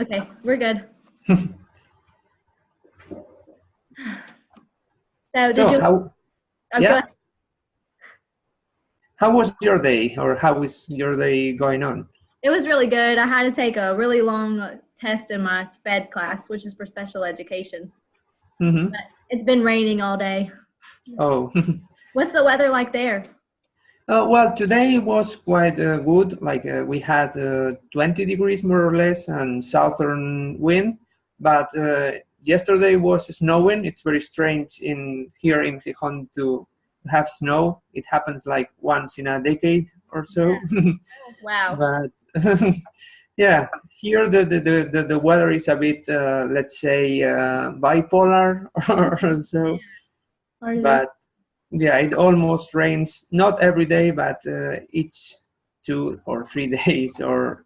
Okay, we're good. So did So you, oh, go yeah, ahead. how was your day, or how is your day going on? It was really good. I had to take a really long test in my SPED class, which is for special education. Mm-hmm. It's been raining all day. Oh, What's the weather like there? well, today was quite good. Like we had 20 degrees more or less and southern wind, but yesterday was snowing. It's very strange in here in Gijón to have snow. It happens like once in a decade or so. Wow. But yeah, here the weather is a bit, let's say, bipolar or so. But yeah, it almost rains, not every day, but each 2 or 3 days or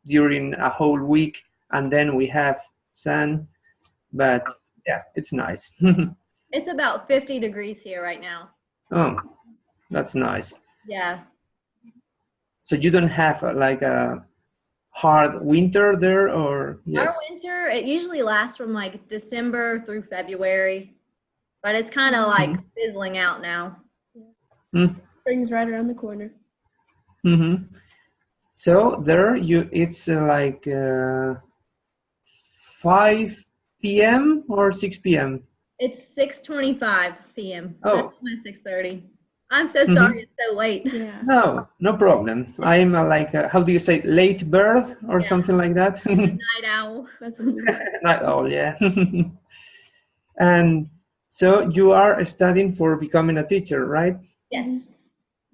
during a whole week. And then we have sun. But yeah, it's nice. It's about 50 degrees here right now. Oh, that's nice. Yeah. So you don't have like a hard winter there, or Our yes? winter, it usually lasts from like December through February, but it's kind of like fizzling out now. Spring's right around the corner. Mm-hmm. So there it's like 5 p.m. or 6 p.m. It's 6:25 p.m. That's Oh, my 6:30. I'm so mm-hmm. sorry it's so late. Yeah. No problem. I'm like, how do you say, late bird or Yeah. something like that? Night owl. That's what we Night owl, yeah. And so you are studying for becoming a teacher, right? Yes.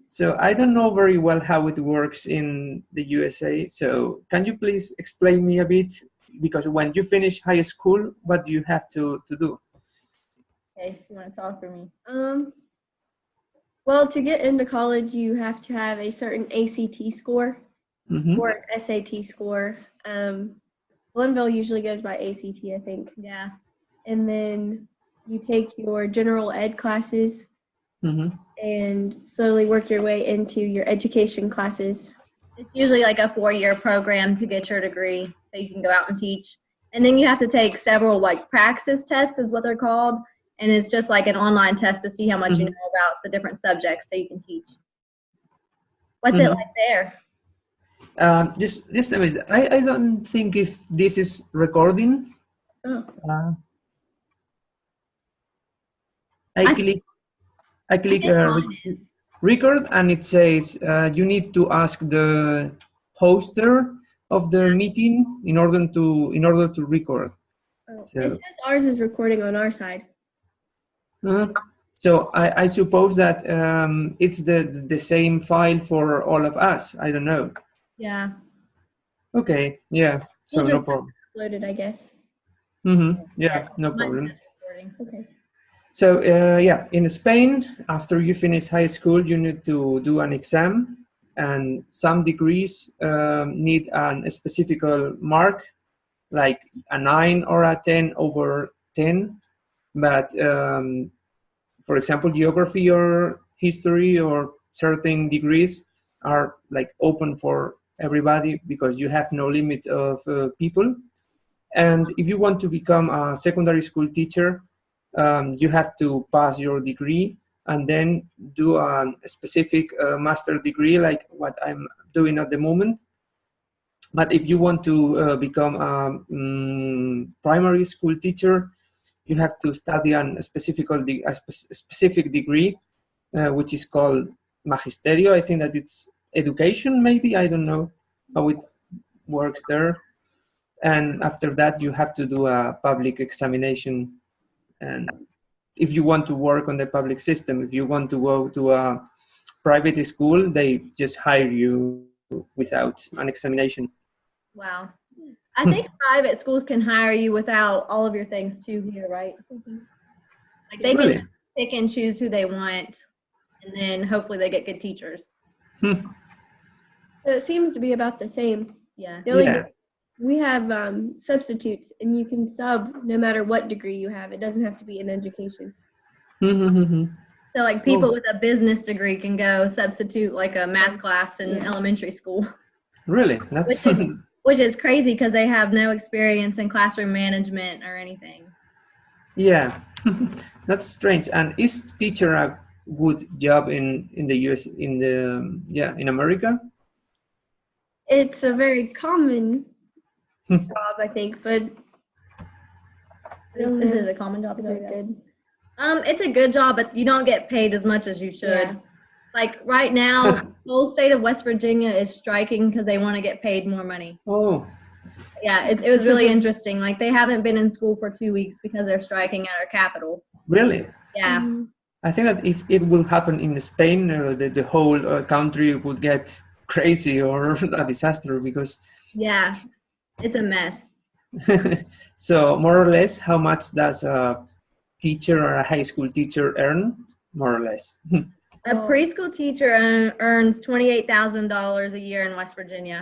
So I don't know very well how it works in the USA. So can you please explain me a bit? Because when you finish high school, what do you have to do? Okay, you want to talk for me? Well, to get into college, you have to have a certain ACT score Mm-hmm. or SAT score. Glenville usually goes by ACT, I think. Yeah. And then you take your general ed classes Mm-hmm. and slowly work your way into your education classes. It's usually like a 4-year program to get your degree so you can go out and teach. And then you have to take several like praxis tests is what they're called. And it's just like an online test to see how much you know about the different subjects so you can teach. What's it like there? Just a minute. I don't think if this is recording. Oh. I click I think mine is. record, and it says you need to ask the hoster of the meeting in order to record. Oh. So, It says ours is recording on our side. so I suppose that it's the same file for all of us. I don't know. Yeah. Okay. Yeah. So We'll no just problem. upload it, I guess. Yeah. No Mine's problem. just recording. Okay. So yeah, in Spain, after you finish high school, you need to do an exam, and some degrees need a specific mark, like a 9 or a 10 over 10. But for example, geography or history or certain degrees are like open for everybody because you have no limit of people. And if you want to become a secondary school teacher, you have to pass your degree and then do a specific master degree like what I'm doing at the moment. But if you want to become a primary school teacher, you have to study a specific degree, which is called magisterio. I think that it's education, maybe. I don't know how it works there. And after that, you have to do a public examination. And if you want to work on the public system, if you want to go to a private school, they just hire you without an examination. Wow. I think private schools can hire you without all of your things too here, right? Like they Really? can pick and choose who they want, and then hopefully they get good teachers. So it seems to be about the same. Yeah. The only Yeah. we have substitutes, and you can sub no matter what degree you have. It doesn't have to be in education. So like people Oh. with a business degree can go substitute like a math class in elementary school. Really? That's which is crazy because they have no experience in classroom management or anything. Yeah, that's strange. And is teacher a good job in the US, in America? It's a very common job, I think, but I don't Is know. it a common job? Is it good? It's a good job, but you don't get paid as much as you should. Yeah. Like right now, the whole state of West Virginia is striking because they want to get paid more money. Oh, Yeah, it was really interesting. Like they haven't been in school for 2 weeks because they're striking at our capital. really? Yeah. Mm-hmm. I think that if it will happen in Spain, the whole country would get crazy or a disaster because. Yeah, it's a mess. So more or less, how much does a teacher or a high school teacher earn? More or less. A preschool teacher earns $28,000 a year in West Virginia,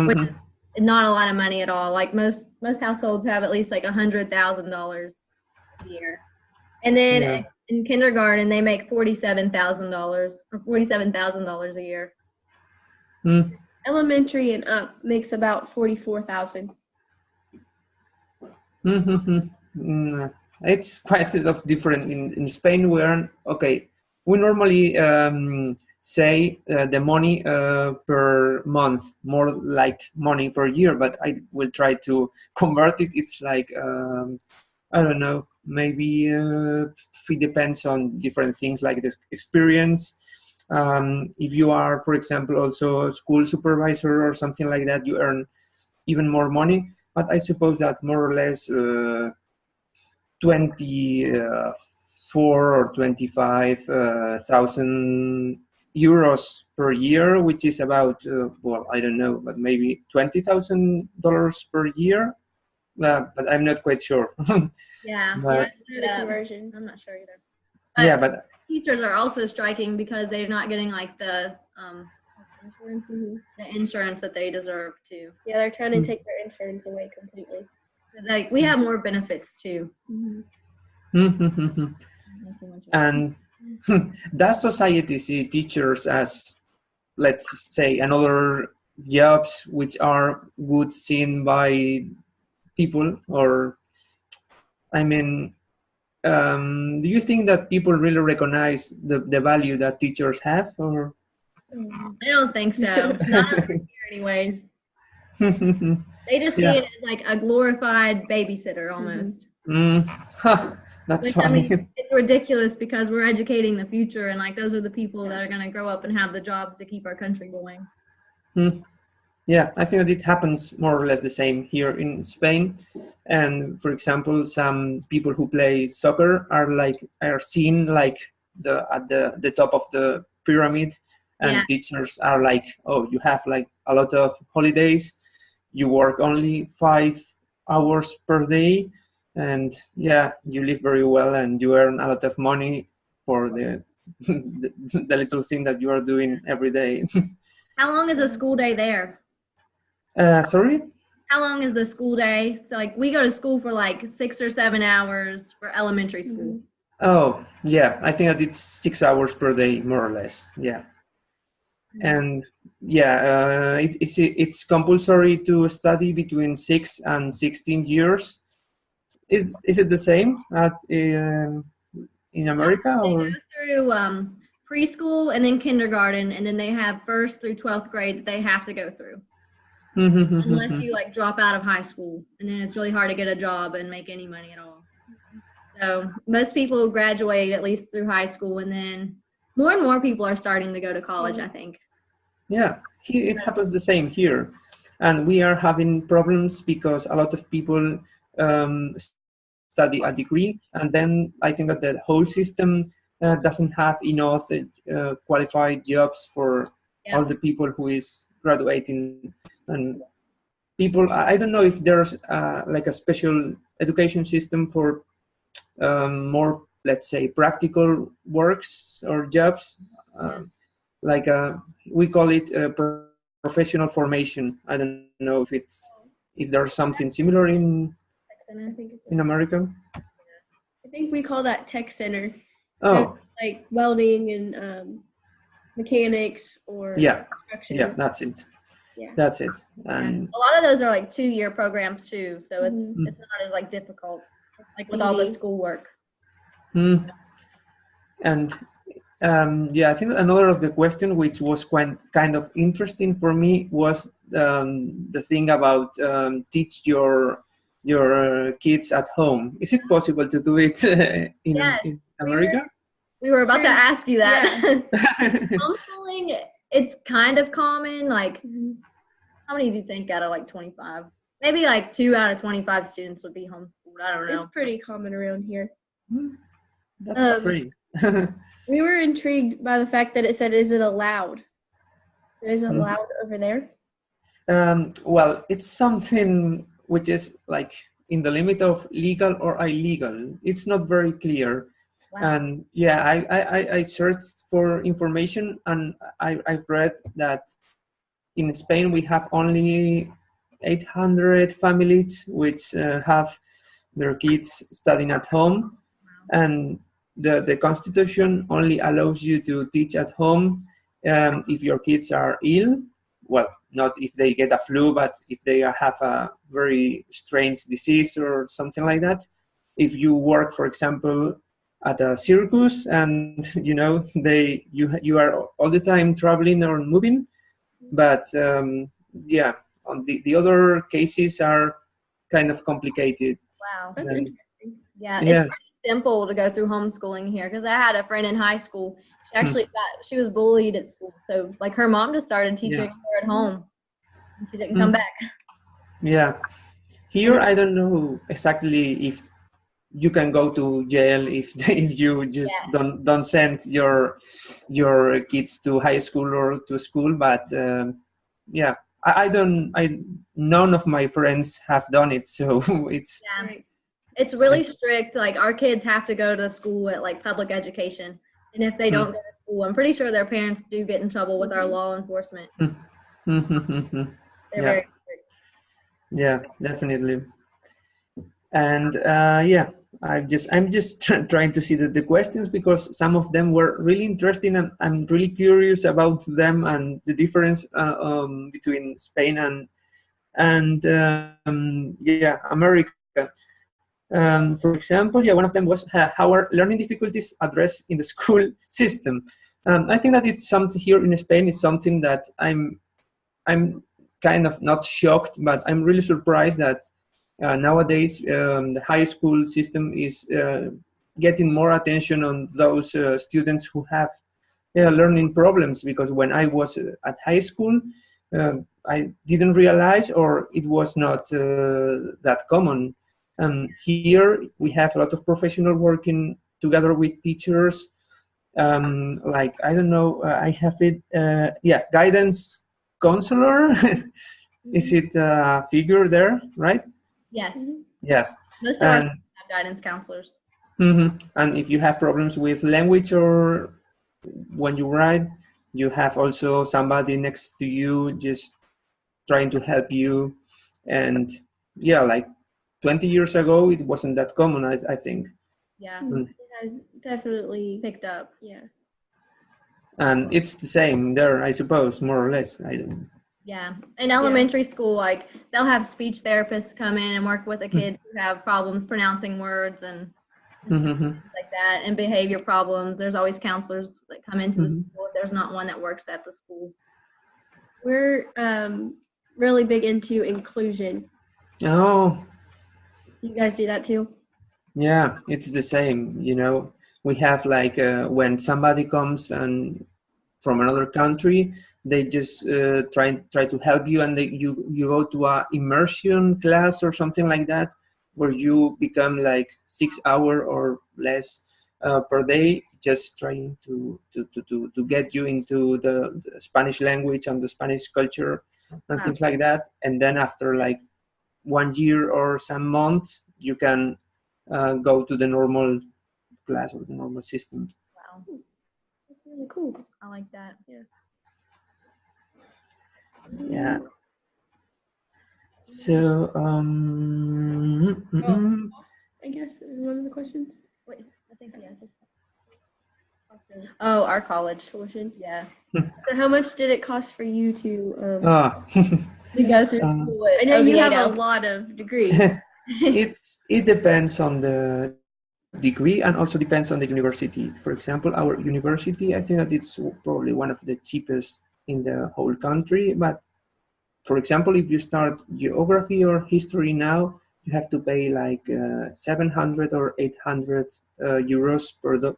which Mhm. is not a lot of money at all. Like most households have at least like $100,000 a year, and then Yeah. in kindergarten they make $47,000 or $47,000 a year. Mm. Elementary and up makes about 44,000. It's quite a lot different. In Spain, we earn, okay, we normally say the money per month, more like money per year, but I will try to convert it. It's like, I don't know, maybe it depends on different things like the experience. If you are, for example, also a school supervisor or something like that, you earn even more money. But I suppose that more or less 24 or 25,000 euros per year, which is about, well, I don't know, but maybe $20,000 per year. But I'm not quite sure. Yeah, But, The conversion. I'm not sure either. yeah, but Teachers are also striking because they're not getting like the insurance that they deserve to. Yeah, they're trying to take their insurance away completely. Like we have more benefits too. and does society see teachers as, let's say, another jobs which are good seen by people? Or, I mean, do you think that people really recognize the value that teachers have? Or I don't think so. Not up here anyways. They just see Yeah. it as like a glorified babysitter almost. That's Which, funny. I mean, it's ridiculous because we're educating the future, and like those are the people that are going to grow up and have the jobs to keep our country going. Yeah, I think that it happens more or less the same here in Spain. And for example, some people who play soccer are seen like at the top of the pyramid, and Yeah. teachers are like, oh, you have like a lot of holidays, you work only 5 hours per day, and yeah, you live very well and you earn a lot of money for the the little thing that you are doing every day. How long is a school day there? Sorry? How long is the school day? So like we go to school for like 6 or 7 hours for elementary school. Oh, yeah. I think that it's 6 hours per day, more or less. Yeah. And yeah, it's compulsory to study between 6 and 16 years. Is it the same in America? They Or? go through preschool and then kindergarten, and then they have 1st through 12th grade that they have to go through. Unless you like drop out of high school, and then it's really hard to get a job and make any money at all. So most people graduate at least through high school, and then more and more people are starting to go to college, I think. Yeah, it happens the same here. And we are having problems because a lot of people study a degree, and then I think that the whole system doesn't have enough qualified jobs for all the people who is graduating. And people, I don't know if there's like a special education system for more, let's say, practical works or jobs. Like we call it professional formation. I don't know if there's something similar in America. I think we call that tech center. Oh, like welding and mechanics or yeah, construction. yeah, that's it. Yeah. That's it. And And a lot of those are like 2-year programs too, so it's Mhm. it's not as like difficult, like with all the Easy. schoolwork. mm, and yeah, I think another of the question which was quite kind of interesting for me was the thing about teach your kids at home. Is it possible to do it Yes, in we America? we were about to ask you that. Yeah. Homeschooling, it's kind of common. Like, Mhm. how many do you think out of like 25? Maybe like 2 out of 25 students would be homeschooled. I don't know. It's pretty common around here. That's Um, strange. We were intrigued by the fact that it said, "Is it allowed?" Is it allowed over there? Well, it's something which is like in the limit of legal or illegal. It's not very clear. Wow. And yeah, I searched for information, and I've read that in Spain we have only 800 families which have their kids studying at home, and the constitution only allows you to teach at home if your kids are ill. Well, not if they get a flu, but if they have a very strange disease or something like that. If you work, for example, at a circus, and you are all the time traveling or moving, but yeah, on the other cases are kind of complicated. Wow. That's And, interesting. Yeah, yeah. it's pretty simple to go through homeschooling here because I had a friend in high school. She was bullied at school, so like her mom just started teaching Yeah. her at home, and she didn't Mm. come back. Yeah. And Here, I don't know exactly if you can go to jail if if you just yeah, don't send your kids to high school or to school. But yeah, I don't. None of my friends have done it, so it's. yeah, Right. it's really strict. Like our kids have to go to school at like public education, and if they don't go to school, I'm pretty sure their parents do get in trouble with our law enforcement. They're Yeah, very strict. yeah, definitely. And yeah, I'm just trying to see the questions because some of them were really interesting, and I'm really curious about them and the difference between Spain and yeah, America. For example, yeah, one of them was how are learning difficulties addressed in the school system. I think that it's something here in Spain is something that I'm kind of not shocked, but I'm really surprised that nowadays the high school system is getting more attention on those students who have learning problems. Because when I was at high school, I didn't realize, or it was not that common. Here we have a lot of professional working together with teachers. Like I don't know, I have it. Yeah, guidance counselor. Is it a figure there, right? Yes, Yes. most of our And schools have guidance counselors. and if you have problems with language or when you write, you have also somebody next to you just trying to help you. And yeah, like 20 years ago, it wasn't that common, I think. Yeah, Mm. It has definitely picked up. Yeah. And it's the same there, I suppose, more or less. I don't. Yeah, in elementary school, like they'll have speech therapists come in and work with the kids who have problems pronouncing words and Mm-hmm. like that, and behavior problems. There's always counselors that come into the Mhm. school if there's not one that works at the school. We're really big into inclusion. Oh, You guys do that too? yeah, it's the same. We have like when somebody comes and from another country, they just try to help you, and you go to a immersion class or something like that, where you become like 6 hours or less per day, just trying to get you into the Spanish language and the Spanish culture and Wow. things like that. And then after like 1 year or some months, you can go to the normal class or the normal system. Wow, That's really cool. I like that. Yeah. So, I guess is one of the questions. Wait, I think yeah. Oh, our college. tuition? Yeah. So how much did it cost for you to Ah, go through um, school I at know you have a Oviedo. lot of degrees. it depends on the degree and also depends on the university. For example, our university, I think that it's probably one of the cheapest in the whole country. But for example, if you start geography or history now, you have to pay like 700 or 800 euros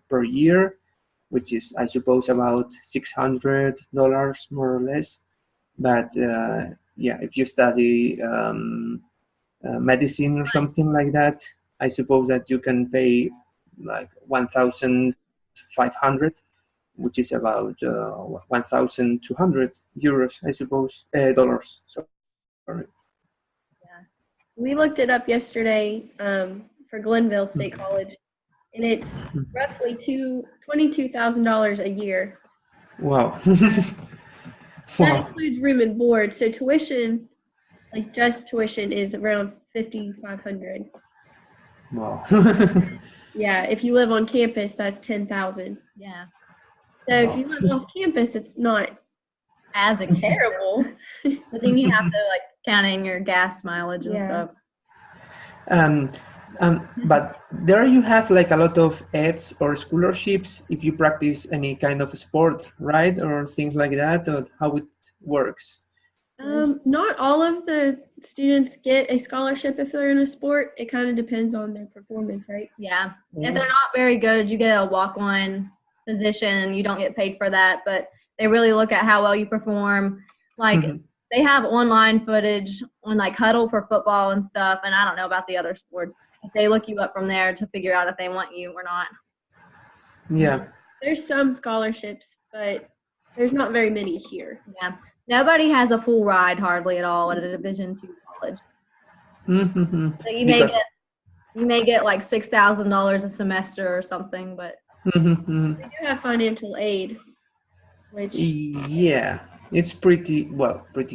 per year, which is, I suppose, about $600 more or less. But yeah, if you study medicine or something like that, I suppose that you can pay like 1,500, which is about 1,200 euros, I suppose, dollars. Sorry. We looked it up yesterday for Glenville State College, and it's roughly $22,000 a year. Wow. That Wow. includes room and board. So tuition, like just tuition, is around 5,500. Wow. Yeah, if you live on campus, that's 10,000. Yeah. So if Wow. you live off campus, it's not As expensive. terrible. But then you have to like count in your gas mileage and Yeah. stuff. But there you have like a lot of aids or scholarships if you practice any kind of sport, right? Or things like that, or how it works. Not all of the students get a scholarship if they're in a sport. It kind of depends on their performance, right? Yeah. If they're not very good, you get a walk-on position and you don't get paid for that. But they really look at how well you perform. Like they have online footage on like Huddle for football and stuff. And I don't know about the other sports. They look you up from there to figure out if they want you or not. Yeah. There's some scholarships, but there's not very many here. Yeah. Nobody has a full ride hardly at all at a Division II college. So you may get like $6,000 a semester or something, but We do have financial aid, which yeah, it's pretty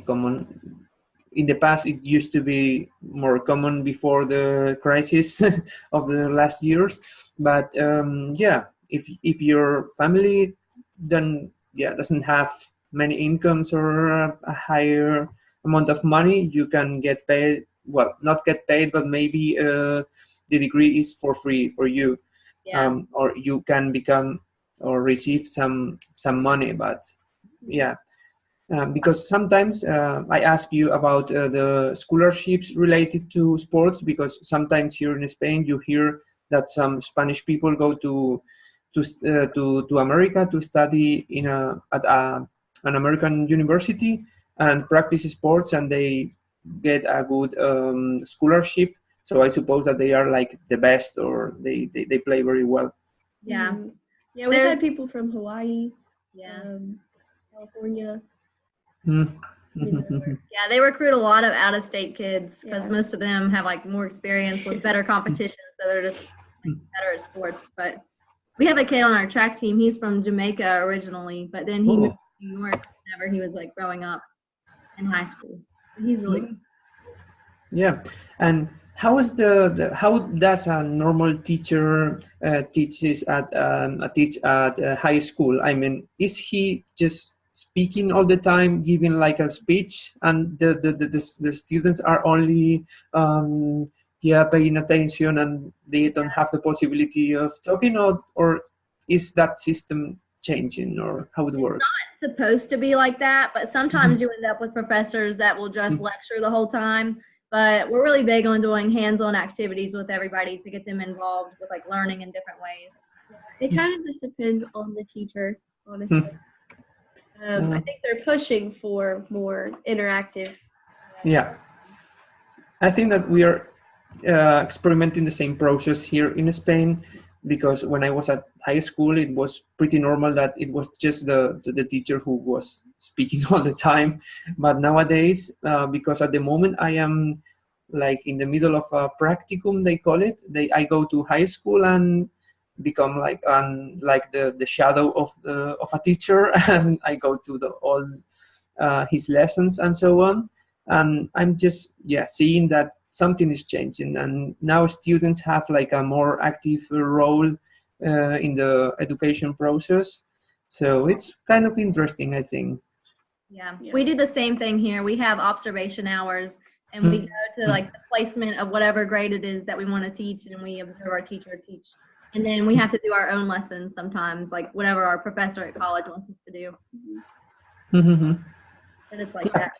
common. In the past, it used to be more common before the crisis of the last years. But yeah, if your family doesn't have many incomes or a higher amount of money, you can get paid. Well, not get paid, but maybe the degree is for free for you, yeah. or you can become or receive some money. But yeah. Because sometimes I ask you about the scholarships related to sports, because sometimes here in Spain you hear that some Spanish people go to America to study at an American university and practice sports, and they get a good scholarship. So I suppose that they are like the best, or they play very well. Yeah. Yeah, we've had people from Hawaii, Yeah. California. Yeah, they recruit a lot of out-of-state kids because most of them have like more experience with better competition, so they're just like, better at sports. But we have a kid on our track team. He's from Jamaica originally, but then he moved to New York whenever he was like growing up in high school. He's really good. Yeah, and how does a normal teacher teach at high school? I mean, is he just speaking all the time, giving like a speech, and the students are only paying attention, and they don't have the possibility of talking, or is that system changing, or how it works? It's not supposed to be like that, but sometimes you end up with professors that will just lecture the whole time. But we're really big on doing hands-on activities with everybody to get them involved with like learning in different ways. It kind of just depends on the teacher, honestly. I think they're pushing for more interactive. Yeah, I think that we are experimenting the same process here in Spain, because when I was at high school, it was pretty normal that it was just the teacher who was speaking all the time. But nowadays, because at the moment I am like in the middle of a practicum, they call it. I go to high school and become like the shadow of a teacher, and I go to all his lessons and so on. And I'm just seeing that something is changing, and now students have like a more active role in the education process. So it's kind of interesting, I think. Yeah. Yeah. We do the same thing here. We have observation hours, and we go to like the placement of whatever grade it is that we want to teach, and we observe our teacher teach. And then we have to do our own lessons sometimes, like whatever our professor at college wants us to do. Mhm. And it's like that.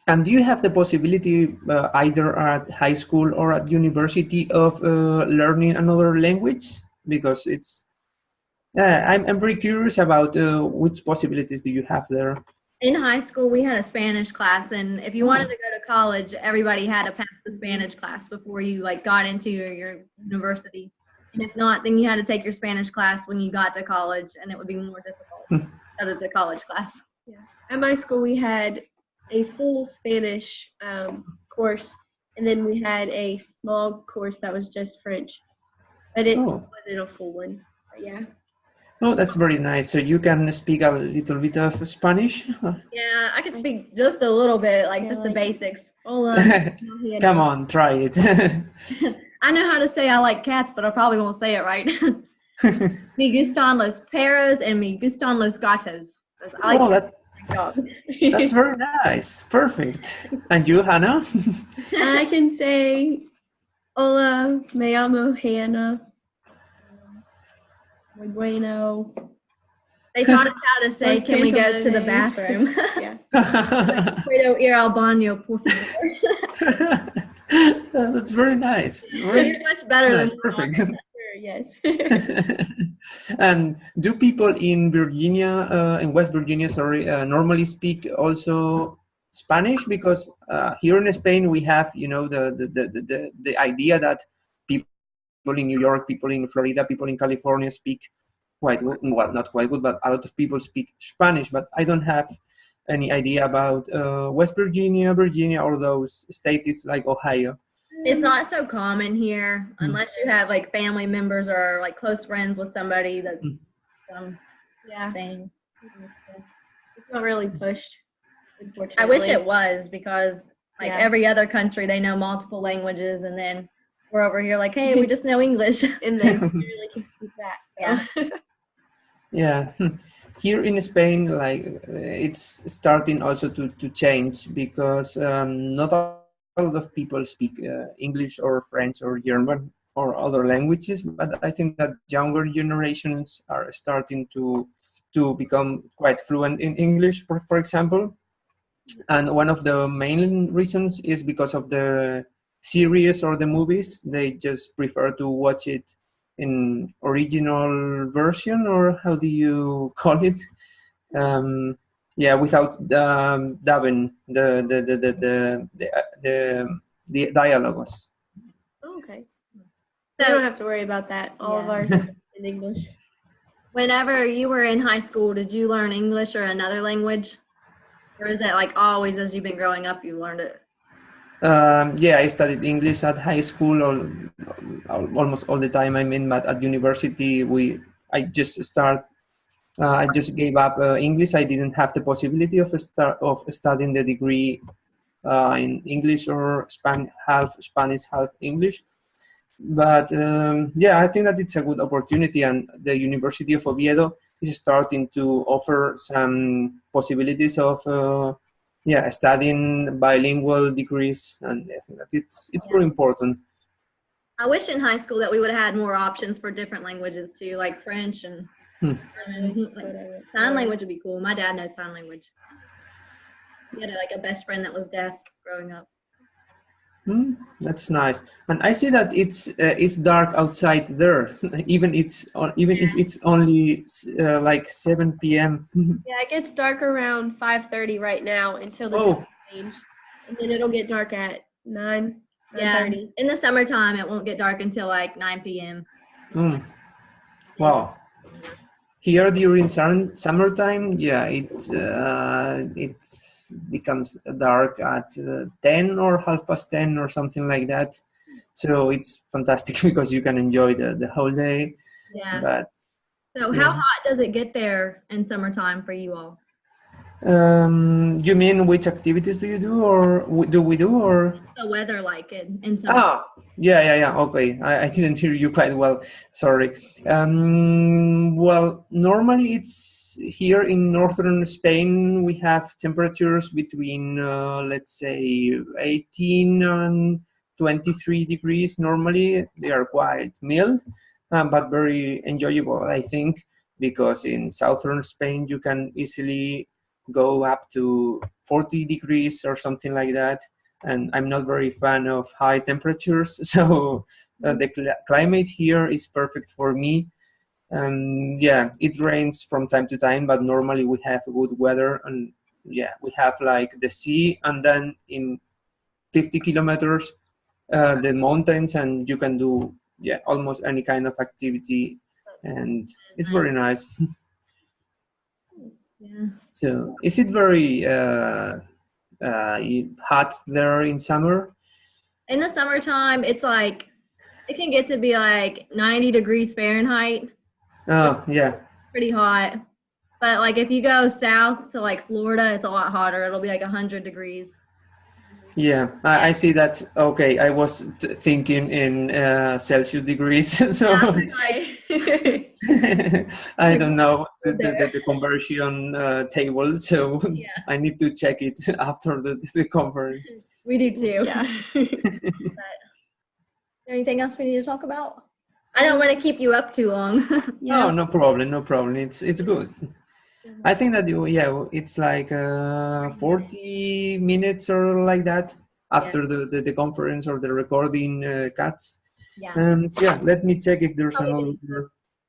And do you have the possibility, either at high school or at university, of learning another language? Because it's, I'm very curious about which possibilities do you have there. In high school, we had a Spanish class, and if you wanted to go to college, everybody had to pass the Spanish class before you like got into your university. And if not, then you had to take your Spanish class when you got to college, and it would be more difficult because it's a college class. Yeah. At my school, we had a full Spanish course, and then we had a small course that was just French, but it wasn't a full one. But yeah. Oh, that's very nice. So you can speak a little bit of Spanish? Yeah, I can speak just a little bit, like just the basics. Hola. Come on, try it. I know how to say I like cats, but I probably won't say it right. Me gustan los perros and me gustan los gatos. I like dogs. That's very nice. Perfect. And you, Hannah? I can say, hola, me llamo Hannah. Muy bueno. They taught us how to say, can we go to the bathroom? Yeah. Puedo ir al baño, por favor. That's very nice. You're much better than perfect. Sure, yes. And do people in Virginia, in West Virginia, sorry, normally speak also Spanish? Because here in Spain we have, you know, the idea that people in New York, people in Florida, people in California speak quite good. Well, not quite good, but a lot of people speak Spanish. But I don't have any idea about West Virginia, Virginia, or those states like Ohio. It's not so common here unless you have like family members or like close friends with somebody that's thing. It's not really pushed, unfortunately. I wish it was, because like every other country they know multiple languages, and then we're over here like, hey, we just know English. And they really can speak that. So. Yeah. Here in Spain, like it's starting also to change, because not a lot of people speak English or French or German or other languages, but I think that younger generations are starting to become quite fluent in English, for example. And one of the main reasons is because of the series or the movies. They just prefer to watch it in original version, or how do you call it? Without dubbing the dialogues. Okay. So you don't have to worry about that. All of ours is in English. Whenever you were in high school, did you learn English or another language? Or is that like always as you've been growing up, you learned it? I studied English at high school almost all the time. I mean, but at university, I just gave up English. I didn't have the possibility of studying the degree in English or half Spanish, half English. But I think that it's a good opportunity, and the University of Oviedo is starting to offer some possibilities of studying bilingual degrees, and I think that it's very important. I wish in high school that we would have had more options for different languages too, like French and sign language would be cool. My dad knows sign language. He had like a best friend that was deaf growing up. That's nice. And I see that it's dark outside there, even if it's only like 7 p.m. Yeah, it gets dark around 5:30 right now until the time change, and then it'll get dark at 9:30. Yeah, in the summertime it won't get dark until like 9 p.m. Wow. Here during summertime, it becomes dark at 10 or 10:30 or something like that. So it's fantastic because you can enjoy the whole day. Yeah. So how hot does it get there in summertime for you all? You mean which activities do you do, or do we do, or? The weather like it in summer? Ah, yeah. Okay, I didn't hear you quite well. Sorry. Well, normally it's here in northern Spain. We have temperatures between, let's say, 18 and 23 degrees. Normally, they are quite mild, but very enjoyable, I think, because in southern Spain you can easily go up to 40 degrees or something like that, and I'm not very fan of high temperatures, so the climate here is perfect for me. Yeah, it rains from time to time, but normally we have good weather, and yeah, we have like the sea, and then in 50 kilometers, the mountains, and you can do almost any kind of activity, and it's very nice. Yeah. So, is it very hot there in summer? In the summertime, it's like it can get to be like 90 degrees Fahrenheit. Oh, yeah. Pretty hot. But like if you go south to like Florida, it's a lot hotter. It'll be like 100 degrees. Yeah, I see that. Okay, I was thinking in Celsius degrees, so I don't know the conversion table, so Yeah. I need to check it after the conference. We do too. Yeah. Anything else we need to talk about? I don't want to keep you up too long. No, no problem. It's good. I think that it's like 40 minutes or like that after the conference or the recording cuts. Yeah. So yeah, let me check if there's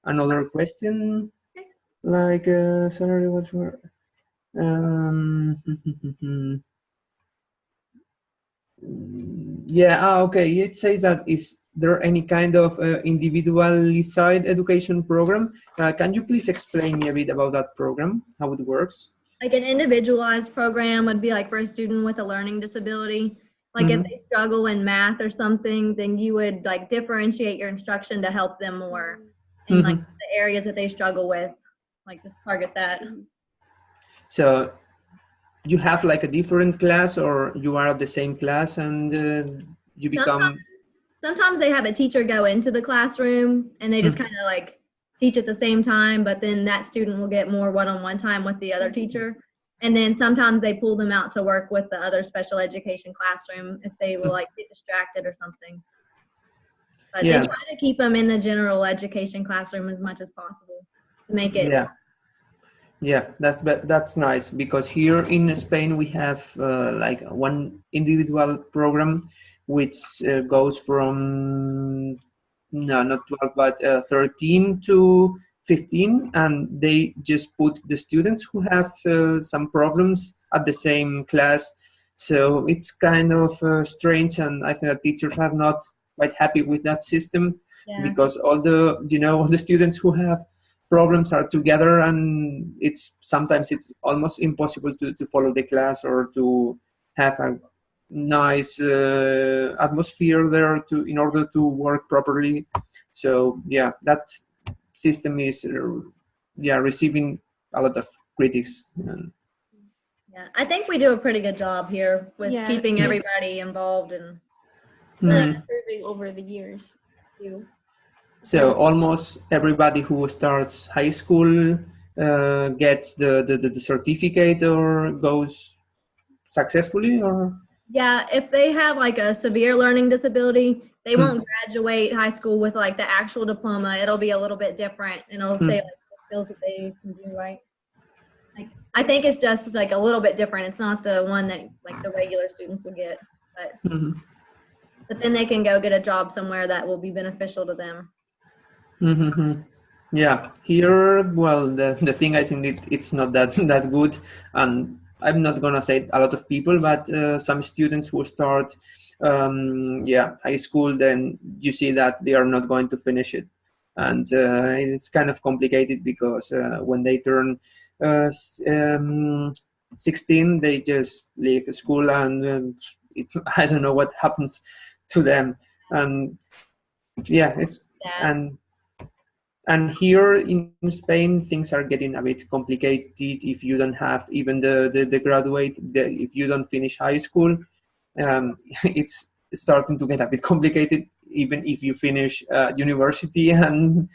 another question. Like sorry, what were okay. It says that is there any kind of individualized education program? Can you please explain me a bit about that program, how it works? Like an individualized program would be like for a student with a learning disability. Like if they struggle in math or something, then you would like differentiate your instruction to help them more in like the areas that they struggle with, like just target that. So you have like a different class, or you are at the same class and you become. Sometimes they have a teacher go into the classroom and they just kind of like teach at the same time, but then that student will get more one-on-one time with the other teacher. And then sometimes they pull them out to work with the other special education classroom if they will like get distracted or something. But they try to keep them in the general education classroom as much as possible to make it. Yeah, that's nice, because here in Spain we have like one individual program which goes from not 12 but 13 to 15, and they just put the students who have some problems at the same class. So it's kind of strange, and I think that teachers are not quite happy with that system, because all the students who have problems are together, and sometimes it's almost impossible to follow the class or to have a nice atmosphere there in order to work properly. So yeah, that system is receiving a lot of critics. Yeah, I think we do a pretty good job here with keeping everybody involved and improving over the years too. So almost everybody who starts high school gets the certificate or goes successfully, or? Yeah, if they have like a severe learning disability, they won't graduate high school with like the actual diploma. It'll be a little bit different, and it'll say like the skills that they can do, right? Like I think it's just like a little bit different. It's not the one that like the regular students would get, but then they can go get a job somewhere that will be beneficial to them. Yeah, here, well, the thing, I think it's not that good, and I'm not gonna say a lot of people, but some students who start high school, then you see that they are not going to finish it, and it's kind of complicated, because when they turn 16, they just leave school, and I don't know what happens to them, and And here in Spain, things are getting a bit complicated if you don't have even the graduate, if you don't finish high school. It's starting to get a bit complicated, even if you finish university, and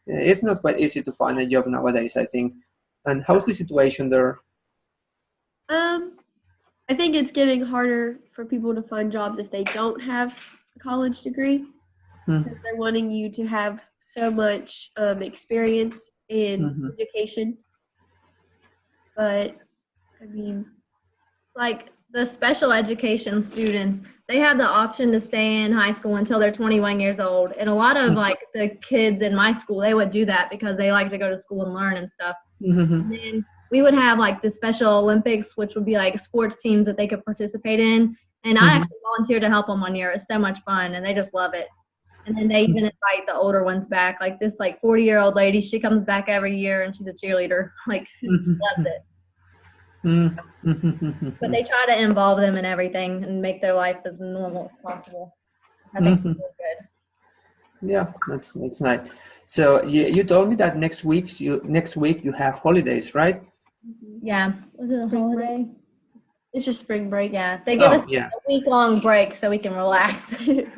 it's not quite easy to find a job nowadays, I think. And how's the situation there? I think it's getting harder for people to find jobs if they don't have a college degree. Because they're wanting you to have so much experience in education. But, I mean, like the special education students, they have the option to stay in high school until they're 21 years old. And a lot of like the kids in my school, they would do that because they like to go to school and learn and stuff. And then we would have like the Special Olympics, which would be like sports teams that they could participate in. And I actually volunteered to help them one year. It was so much fun, and they just love it. And then they even invite the older ones back. Like this like 40-year-old lady, she comes back every year and she's a cheerleader. Like she loves it. But they try to involve them in everything and make their life as normal as possible. I think it's really good. Yeah, that's nice. So you told me that next week you have holidays, right? Yeah. Was it a holiday? It's just spring break. Yeah. They give us a week-long break so we can relax.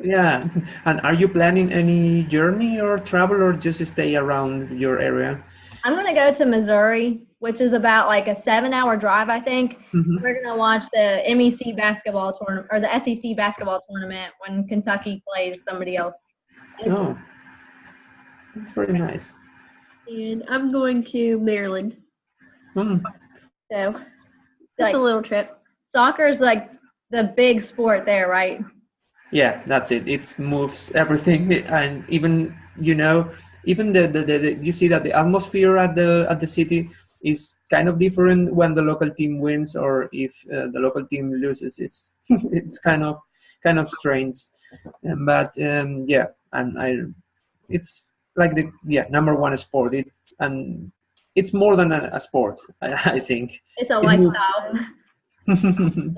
Yeah. And are you planning any journey or travel, or just stay around your area? I'm going to go to Missouri, which is about like a 7-hour drive, I think. We're going to watch the MEC basketball tournament, or the SEC basketball tournament, when Kentucky plays somebody else. Oh, that's very nice. And I'm going to Maryland. So, just like, a little trip. Soccer is like the big sport there, right? Yeah, that's it. It moves everything, and even even the you see that the atmosphere at the city is kind of different when the local team wins, or if the local team loses. It's it's kind of strange, but yeah, and it's like the number one sport. And it's more than a sport. I think it's a lifestyle. Yeah.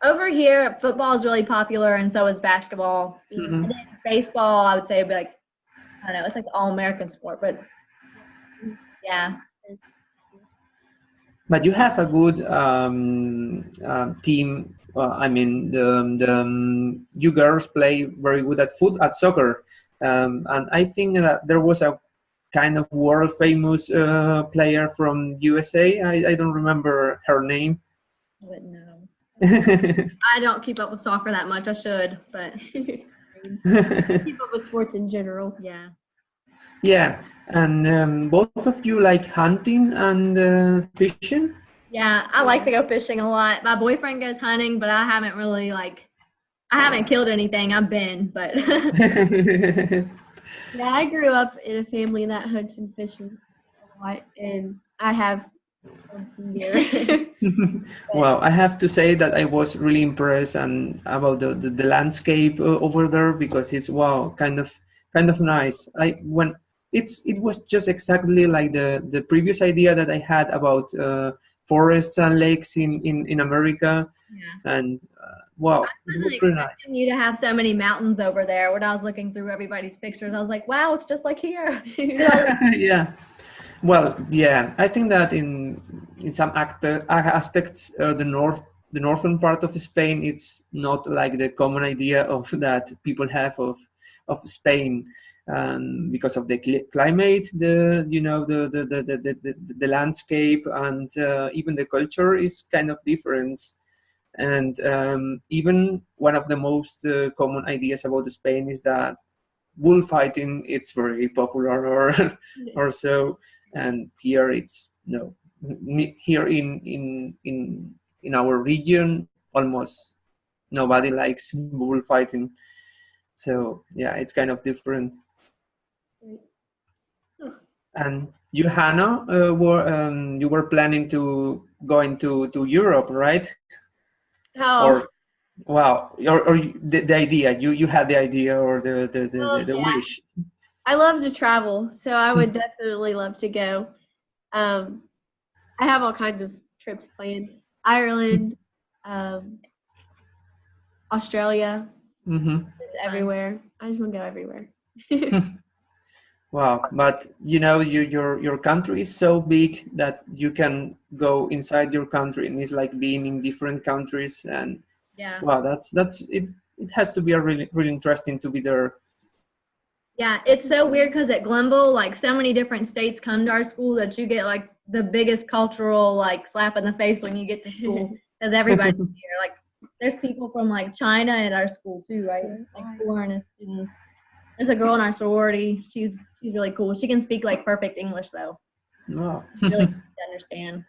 Over here, football is really popular, and so is basketball. And then baseball, I would say, would be like, I don't know, it's like the all-American sport, but yeah. But you have a good team. I mean, you girls play very good at soccer, and I think that there was a kind of world famous player from USA. I don't remember her name. I wouldn't know. I don't keep up with soccer that much. I should, but keep up with sports in general. Yeah. Yeah, and both of you like hunting and fishing? Yeah, I like to go fishing a lot. My boyfriend goes hunting, but I haven't really I haven't killed anything. I've been, but. Yeah, I grew up in a family that hunts and fishes a lot, and I have some deer. Well, I have to say that I was really impressed and about the landscape over there, because it's kind of nice. It was just exactly like the previous idea that I had about forests and lakes in America. Yeah. And wow, it was pretty nice. You to have so many mountains over there. When I was looking through everybody's pictures, I was like, wow, it's just like here. Yeah. Well, yeah, I think that in some aspects, the northern part of Spain, it's not like the common idea of that people have of Spain, because of the climate, the landscape, and even the culture is kind of different. And even one of the most common ideas about Spain is that bullfighting, it's very popular, or so. And here it's here in our region, almost nobody likes bullfighting. So yeah, it's kind of different. And you, Hannah, you were planning to go into Europe, right? Oh. Or wow, or the idea, you had the idea, or the wish. I love to travel, so I would definitely love to go. I have all kinds of trips planned. Ireland, Australia, everywhere. I just want to go everywhere. Wow, but your country is so big that you can go inside your country, and it's like being in different countries. And Yeah. wow, that's it. It has to be a really interesting to be there. Yeah, it's so weird because at Glenville, like so many different states come to our school that you get like the biggest cultural like slap in the face when you get to school because everybody's here. Like there's people from like China at our school too, right? Like foreign students. There's a girl in our sorority. She's really cool. She can speak like perfect English though. Wow. Really easy to understand.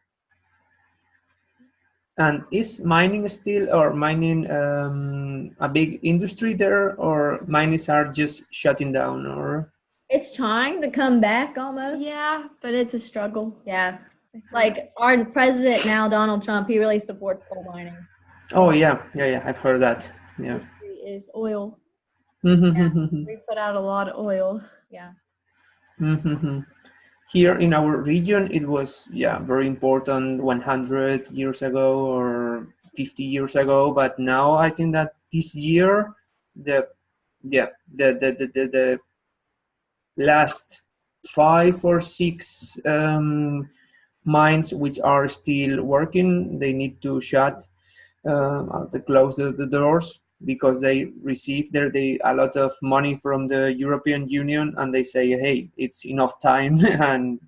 And is mining still, or mining a big industry there, or mines are just shutting down, or? It's trying to come back almost. Yeah, but it's a struggle. Yeah. Like our president now, Donald Trump, he really supports coal mining. Oh yeah, I've heard that. Yeah. Is oil. Mm-hmm. We put out a lot of oil. Yeah. Mm-hmm. Here in our region, it was very important 100 years ago or 50 years ago, but now I think that this year the the last 5 or 6 mines which are still working, they need to shut, they close the doors because they receive a lot of money from the European Union, and they say, hey, it's enough time and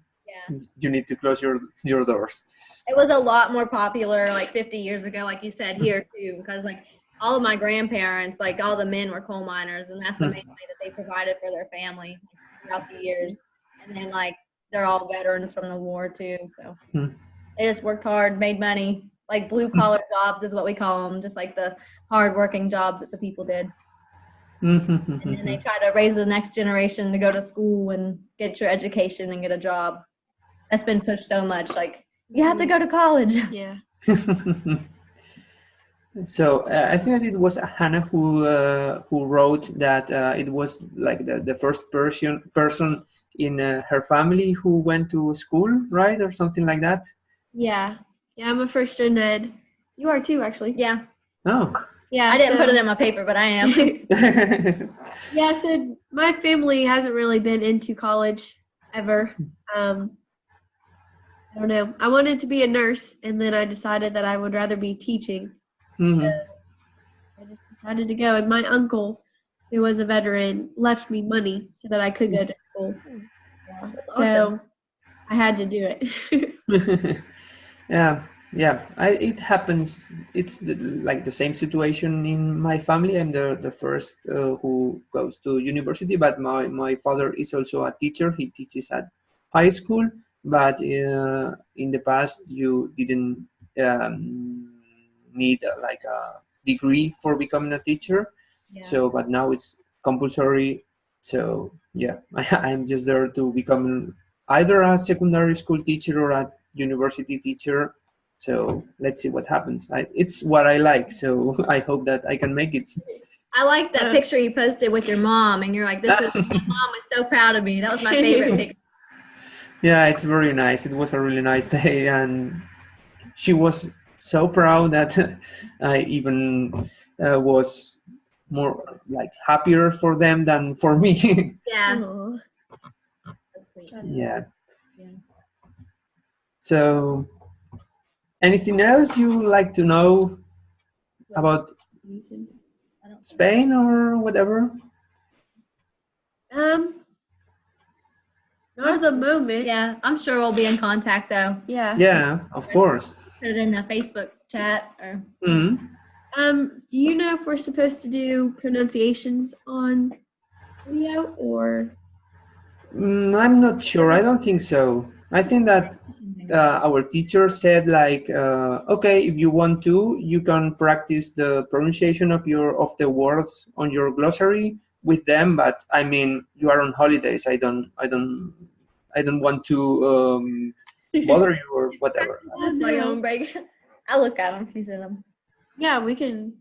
you need to close your doors. It was a lot more popular like 50 years ago, like you said, here too, because like all of my grandparents, like all the men were coal miners, and that's the main way that they provided for their family throughout the years. And then like they're all veterans from the war too, so they just worked hard, made money. Like blue collar jobs is what we call them, just like the hard working jobs that the people did. And then they try to raise the next generation to go to school and get your education and get a job. That's been pushed so much. Like you have to go to college. Yeah. So I think that it was Hannah who wrote that it was like the first person in her family who went to school, right, or something like that. Yeah, I'm a first gen ed. You are too, actually. Yeah. Oh. Yeah, I didn't put it in my paper, but I am. Yeah, so my family hasn't really been into college ever. I don't know. I wanted to be a nurse, and then I decided that I would rather be teaching. I just decided to go, and my uncle, who was a veteran, left me money so that I could go to school. So I had to do it. It happens. It's like the same situation in my family. I'm the first who goes to university, but my father is also a teacher. He teaches at high school, but in the past you didn't need like a degree for becoming a teacher. So but now it's compulsory. So I'm just there to become either a secondary school teacher or a university teacher. So let's see what happens. It's what I like, so I hope that I can make it. I like that picture you posted with your mom, and you're like, "This is my mom was so proud of me." That was my favorite picture. Yeah, it's very nice. It was a really nice day, and she was so proud that I even was more like happier for them than for me. Yeah. That's sweet. Yeah. So, anything else you like to know about Spain or whatever? Not at the moment. Yeah, I'm sure we'll be in contact though. Yeah. Yeah, of course. Put it in the Facebook chat or. Do you know if we're supposed to do pronunciations on video or? I'm not sure. I don't think so. I think that our teacher said like, okay, if you want to, you can practice the pronunciation of the words on your glossary with them. But I mean, you are on holidays. I don't want to bother you or whatever. That's my own break. I'll look at them. She's in them. Yeah, we can.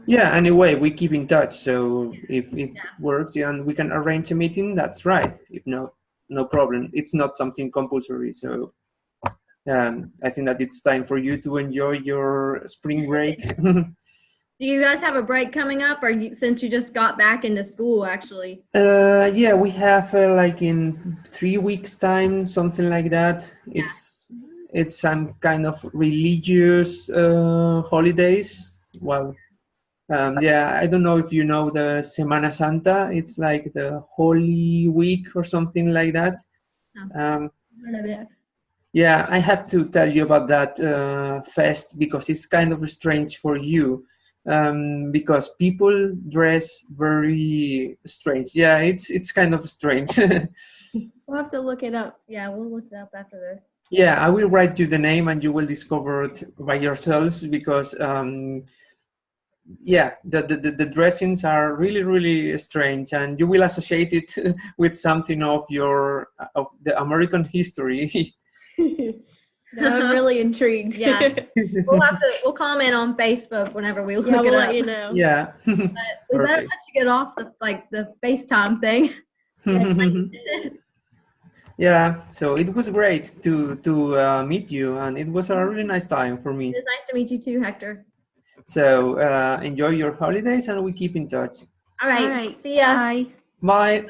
Yeah, anyway, we keep in touch. So if it works and we can arrange a meeting, that's right. If not, no problem. It's not something compulsory. So I think that it's time for you to enjoy your spring break. Do you guys have a break coming up, or since you just got back into school, actually? Yeah, we have like in 3 weeks' time, something like that. Yeah. It's some kind of religious holidays. Well, yeah, I don't know if you know the Semana Santa. It's like the Holy Week or something like that. Oh. Yeah, I have to tell you about that fest because it's kind of strange for you. Because people dress very strange. Yeah, it's kind of strange. We'll have to look it up. Yeah, we'll look it up after this. Yeah, I will write you the name and you will discover it by yourselves because yeah, the dressings are really, really strange and you will associate it with something of the American history. No, I'm really intrigued. Yeah. We'll comment on Facebook whenever we look Yeah, it we'll up. let you know. Yeah. But we better let you get off the FaceTime thing. Yeah, so it was great to meet you, and it was a really nice time for me. It's nice to meet you too, Hector. So enjoy your holidays, and we keep in touch. All right. See ya. Bye. Bye.